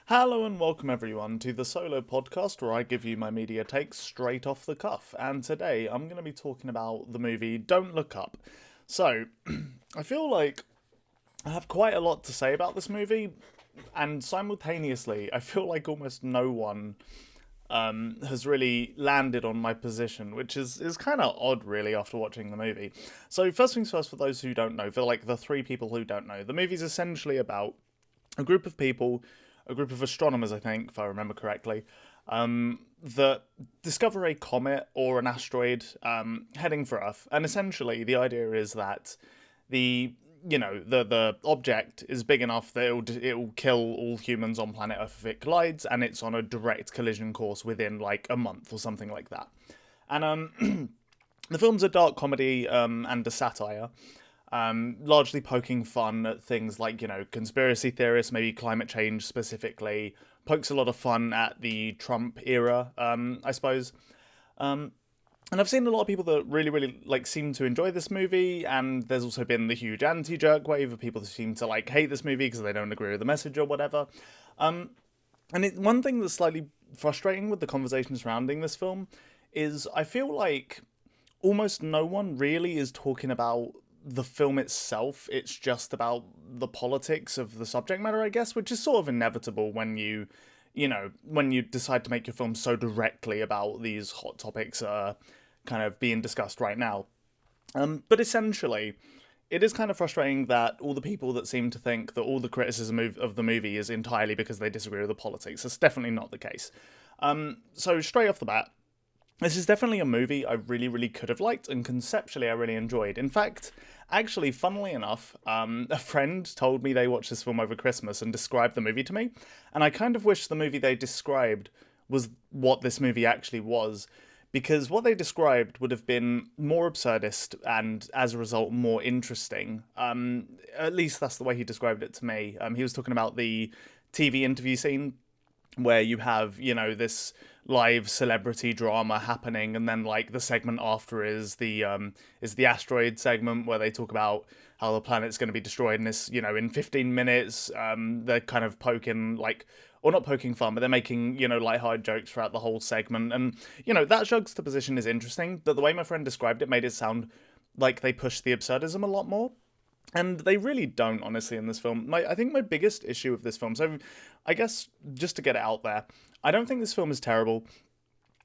Hello and welcome everyone to the solo podcast where I give you my media takes straight off the cuff. And today I'm going to be talking about the movie Don't Look Up. So, I feel like I have quite a lot to say about this movie, and simultaneously, I feel like almost no one has really landed on my position, which is kind of odd, really, after watching the movie. So, first things first, for those who don't know, for like the three people who don't know, the movie's essentially about a group of people, a group of astronomers, I think, if I remember correctly, that discover a comet or an asteroid heading for Earth. And essentially, the idea is that the object is big enough that it'll kill all humans on planet Earth if it collides, and it's on a direct collision course within like a month or something like that. And the film's a dark comedy and a satire, largely poking fun at things like, conspiracy theorists, maybe climate change specifically. Pokes a lot of fun at the Trump era, I suppose. And I've seen a lot of people that really, really seem to enjoy this movie, and there's also been the huge anti-jerk wave of people that seem to hate this movie because they don't agree with the message or whatever. One thing that's slightly frustrating with the conversation surrounding this film is I feel like almost no one really is talking about the film itself. It's just about the politics of the subject matter, I guess, which is sort of inevitable when when you decide to make your film so directly about these hot topics kind of being discussed right now. But essentially, it is kind of frustrating that all the people that seem to think that all the criticism of the movie is entirely because they disagree with the politics. That's definitely not the case. So straight off the bat, this is definitely a movie I really, really could have liked, and conceptually I really enjoyed. In fact, actually, funnily enough, a friend told me they watched this film over Christmas and described the movie to me, and I kind of wish the movie they described was what this movie actually was, because what they described would have been more absurdist and, as a result, more interesting. At least that's the way he described it to me. He was talking about the TV interview scene where you have, this live celebrity drama happening, and then the segment after is the asteroid segment where they talk about how the planet's going to be destroyed in this, in 15 minutes. They're kind of poking or not poking fun, but they're making, lighthearted jokes throughout the whole segment. And, that juxtaposition is interesting, but the way my friend described it made it sound like they pushed the absurdism a lot more. And they really don't, honestly, in this film. I think my biggest issue with this film, so I guess just to get it out there, I don't think this film is terrible,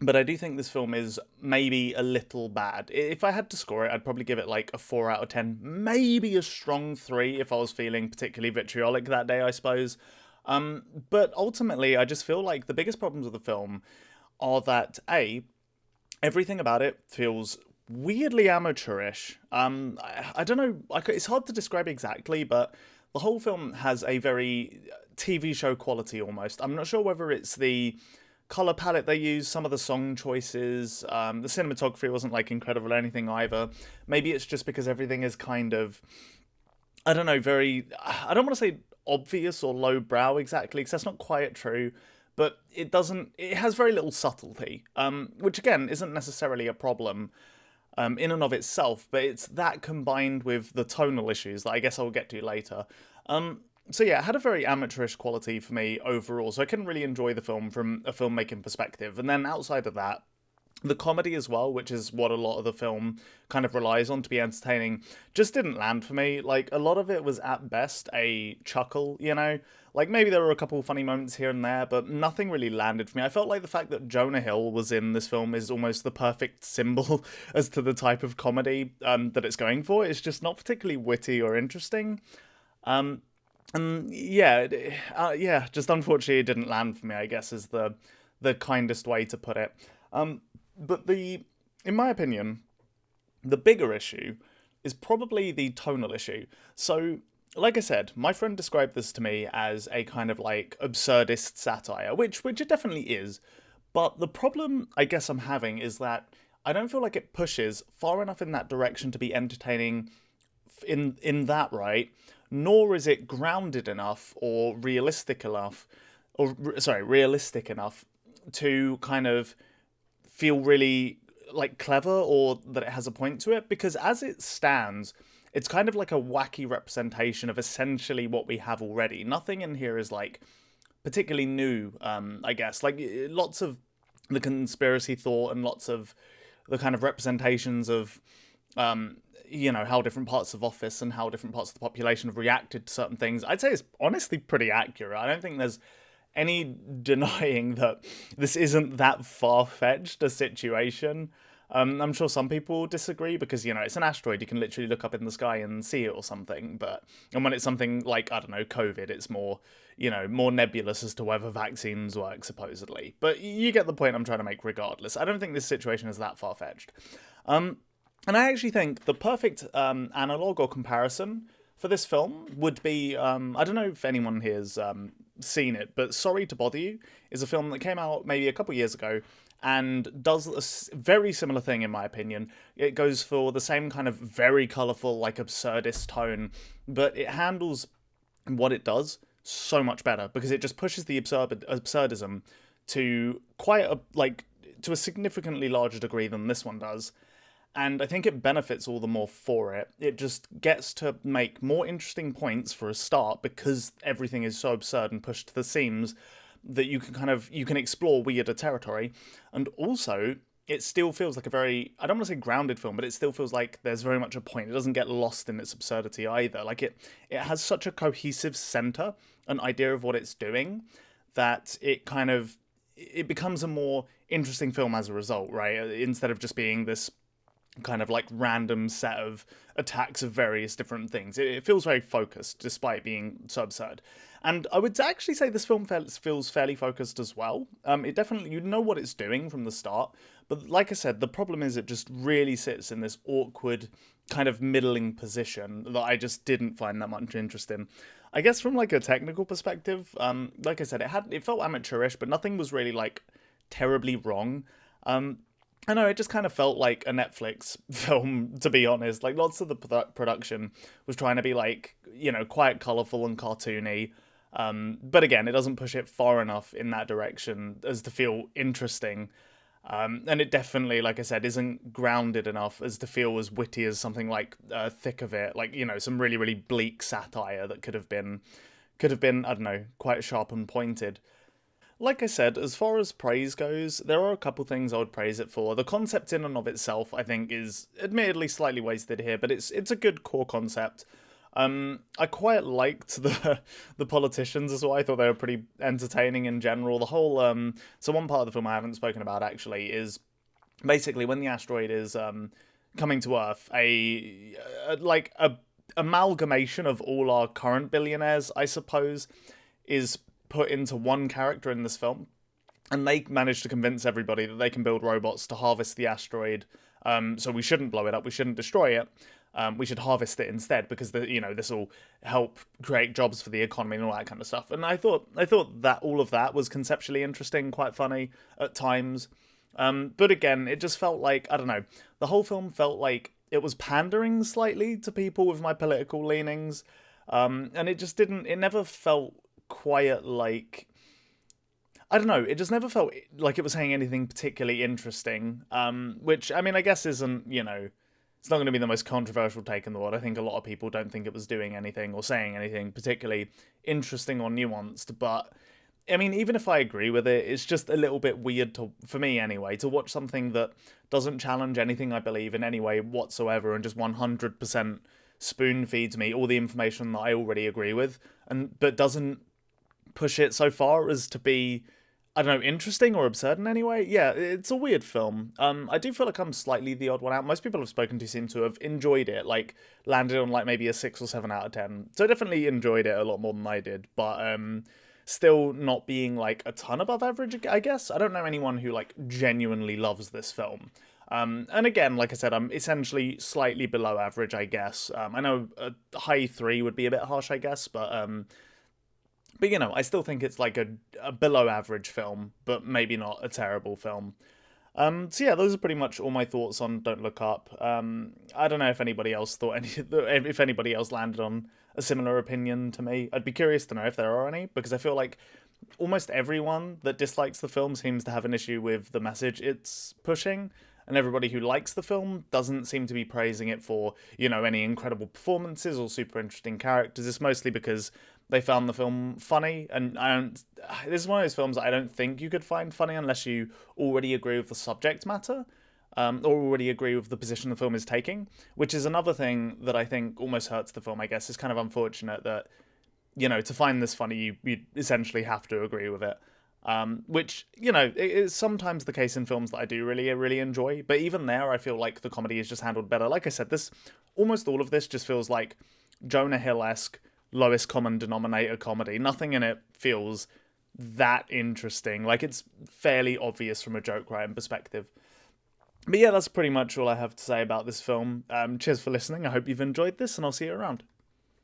but I do think this film is maybe a little bad. If I had to score it, I'd probably give it a 4 out of 10, maybe a strong 3 if I was feeling particularly vitriolic that day, I suppose. But ultimately, I just feel like the biggest problems with the film are that, A, everything about it feels weirdly amateurish. I don't know, it's hard to describe exactly, but the whole film has a very TV show quality almost. I'm not sure whether it's the color palette they use, some of the song choices, the cinematography wasn't incredible or anything either. Maybe it's just because everything is kind of, I don't know, I don't want to say obvious or lowbrow exactly, because that's not quite true. But it has very little subtlety, which again isn't necessarily a problem in and of itself, but it's that combined with the tonal issues that I guess I'll get to later. So yeah, it had a very amateurish quality for me overall, so I couldn't really enjoy the film from a filmmaking perspective. And then outside of that, the comedy as well, which is what a lot of the film kind of relies on to be entertaining, just didn't land for me. A lot of it was at best a chuckle, maybe there were a couple of funny moments here and there, but nothing really landed for me. I felt like the fact that Jonah Hill was in this film is almost the perfect symbol as to the type of comedy that it's going for. It's just not particularly witty or interesting. And just unfortunately it didn't land for me, I guess, is the kindest way to put it. But in my opinion, the bigger issue is probably the tonal issue. So, like I said, my friend described this to me as a kind of absurdist satire, which it definitely is. But the problem I guess I'm having is that I don't feel like it pushes far enough in that direction to be entertaining in that right, nor is it grounded enough or realistic enough to kind of feel really clever or that it has a point to it, because as it stands, it's kind of like a wacky representation of essentially what we have already. Nothing in here is particularly new, I guess. Like, lots of the conspiracy thought and lots of the kind of representations of, how different parts of office and how different parts of the population have reacted to certain things. I'd say it's honestly pretty accurate. I don't think there's any denying that this isn't that far-fetched a situation. I'm sure some people disagree because, it's an asteroid. You can literally look up in the sky and see it or something. And when it's something like, I don't know, COVID, it's more, more nebulous as to whether vaccines work, supposedly. But you get the point I'm trying to make regardless. I don't think this situation is that far-fetched. And I actually think the perfect analog or comparison for this film would be, I don't know if anyone here's seen it, but Sorry to Bother You is a film that came out maybe a couple years ago and does a very similar thing, in my opinion. It goes for the same kind of very colourful, like, absurdist tone, but it handles what it does so much better because it just pushes the absurdism to to a significantly larger degree than this one does. And I think it benefits all the more for it. It just gets to make more interesting points for a start because everything is so absurd and pushed to the seams that you can explore weirder territory. And also, it still feels like a very, I don't want to say grounded film, but it still feels like there's very much a point. It doesn't get lost in its absurdity either. Like, it has such a cohesive center, an idea of what it's doing, that it becomes a more interesting film as a result, right? Instead of just being this kind of like random set of attacks of various different things. It feels very focused despite being so absurd. And I would actually say this film feels fairly focused as well. It definitely, you know what it's doing from the start. But like I said, the problem is it just really sits in this awkward kind of middling position that I just didn't find that much interest in. I guess from like a technical perspective, like I said, it felt amateurish, but nothing was really like terribly wrong. I know, it just kind of felt like a Netflix film, to be honest. Like, lots of the production was trying to be, like, quite colourful and cartoony. But again, it doesn't push it far enough in that direction as to feel interesting. And it definitely, like I said, isn't grounded enough as to feel as witty as something like Thick of It. Like, some really, really bleak satire that could have been, I don't know, quite sharp and pointed. Like I said, as far as praise goes, there are a couple things I would praise it for. The concept in and of itself, I think, is admittedly slightly wasted here, but it's a good core concept. I quite liked the politicians as well. I thought they were pretty entertaining in general. The whole so one part of the film I haven't spoken about actually is basically when the asteroid is coming to Earth, a amalgamation of all our current billionaires, I suppose, is put into one character in this film, and they manage to convince everybody that they can build robots to harvest the asteroid. So we shouldn't blow it up, we shouldn't destroy it. We should harvest it instead because this will help create jobs for the economy and all that kind of stuff. And I thought that all of that was conceptually interesting, quite funny at times. But again, it just felt like, I don't know, the whole film felt like it was pandering slightly to people with my political leanings. And it never felt quite like, I don't know, it just never felt like it was saying anything particularly interesting, which, I mean, I guess isn't, it's not going to be the most controversial take in the world. I think a lot of people don't think it was doing anything or saying anything particularly interesting or nuanced, but, I mean, even if I agree with it, it's just a little bit weird for me anyway, to watch something that doesn't challenge anything I believe in any way whatsoever and just 100% spoon feeds me all the information that I already agree with, but doesn't push it so far as to be, I don't know, interesting or absurd in any way. Yeah, it's a weird film. I do feel like I'm slightly the odd one out. Most people I've spoken to seem to have enjoyed it, like landed on like maybe a 6 or 7 out of 10. So I definitely enjoyed it a lot more than I did, but still not being like a ton above average, I guess. I don't know anyone who like genuinely loves this film. And again, like I said, I'm essentially slightly below average, I guess. I know a high 3 would be a bit harsh, I guess, but I still think it's like a below average film, but maybe not a terrible film. So yeah, those are pretty much all my thoughts on Don't Look Up. I don't know if anybody else if anybody else landed on a similar opinion to me. I'd be curious to know if there are any, because I feel like almost everyone that dislikes the film seems to have an issue with the message it's pushing, and everybody who likes the film doesn't seem to be praising it for, any incredible performances or super interesting characters. It's mostly because They found the film funny, and I don't. This is one of those films that I don't think you could find funny unless you already agree with the subject matter, or already agree with the position the film is taking. Which is another thing that I think almost hurts the film. I guess it's kind of unfortunate that to find this funny, you essentially have to agree with it. Which is sometimes the case in films that I do really enjoy. But even there, I feel like the comedy is just handled better. Like I said, this almost all of this just feels like Jonah Hill-esque lowest common denominator comedy. Nothing in it feels that interesting. Like, it's fairly obvious from a joke writing perspective. But yeah, that's pretty much all I have to say about this film. Cheers for listening. I hope you've enjoyed this, and I'll see you around.